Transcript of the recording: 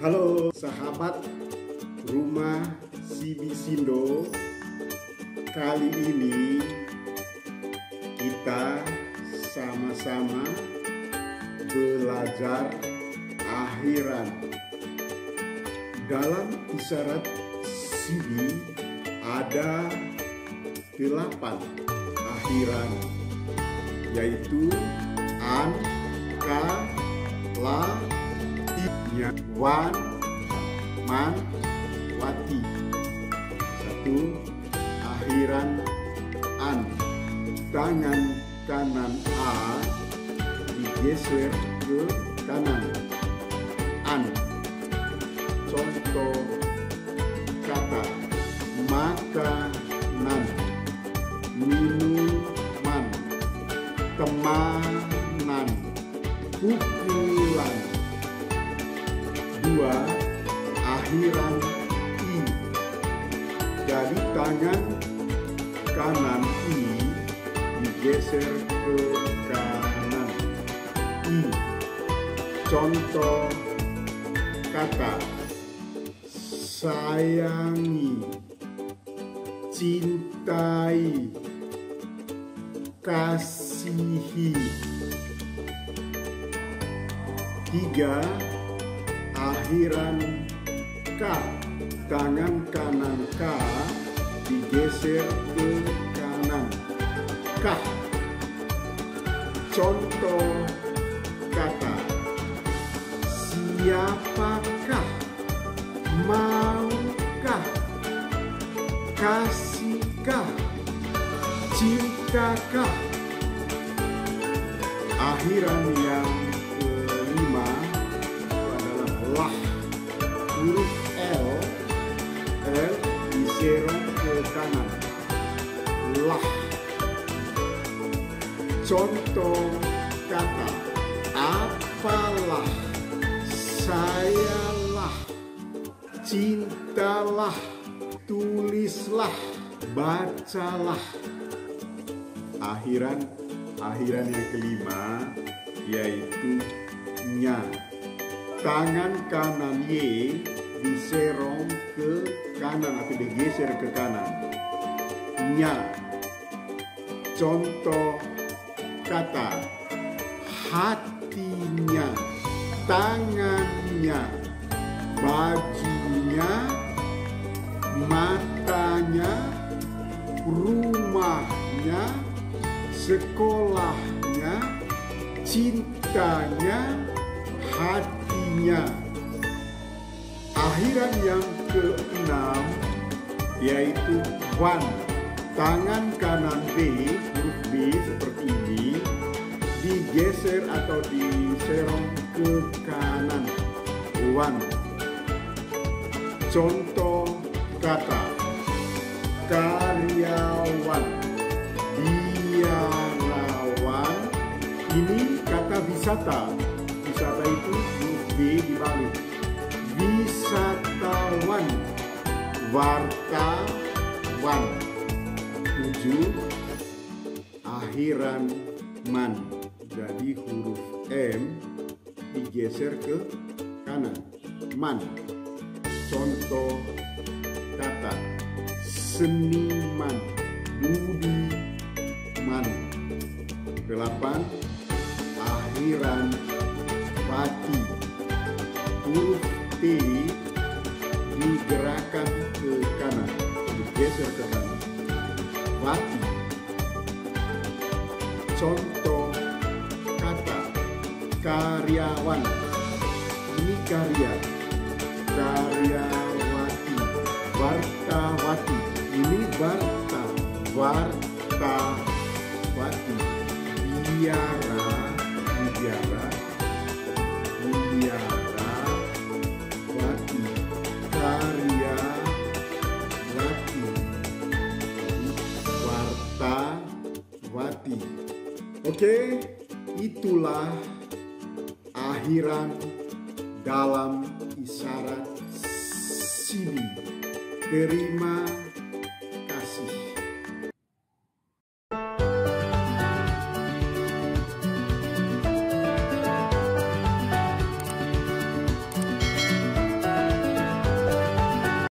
Halo sahabat rumah SIBI Sindo. Kali ini kita sama-sama belajar akhiran. Dalam isyarat SIBI ada 8 akhiran, yaitu an, ka, la, nya, wan, man, wati. Satu, akhiran an. Tangan kanan a digeser ke kanan. An. Contoh kata: makanan, minuman, temanan, pukulan. 2, akhiran i. Jadi tangan kanan i digeser ke kanan. I. Contoh kata: sayangi, cintai, kasihi. 3, akhiran ka. Tangan kanan ka digeser ke kanan. Kah. Contoh kata: siapakah, maukah, kasihkah, cintakah. Akhiran yang kelima adalah lah. Huruf L diserong ke kanan. Lah. Contoh kata: apalah, sayalah, cintalah, tulislah, bacalah. Akhiran yang kelima yaitu nya. Tangan kanan Y diserong ke kanan atau digeser ke kanan. Nya. Contoh kata: hatinya, tangannya, bajunya, matanya, rumahnya, sekolahnya, cintanya, hatinya. Akhiran yang keenam yaitu wan. Tangan kanan B, huruf B seperti ini, digeser atau diserong ke kanan. Wan. Contoh kata: karyawan, biarawan. Ini kata wisata. Wisata itu huruf B dibalik. Wisatawan, wartawan. 7, akhiran man. Jadi huruf M digeser ke kanan. Man. Contoh kata: seniman, budiman. 8, akhiran wati. Huruf T digerakkan ke kanan, digeser ke kanan. Wati. Contoh kata: karyawan. Ini karya. Karyawati. Wartawati. Ini warta. Wartawati. Biara. Biara. Biara. Wati. Karya. Wati. Wartawati. Oke, itulah akhiran dalam isyarat SIBI. Terima kasih.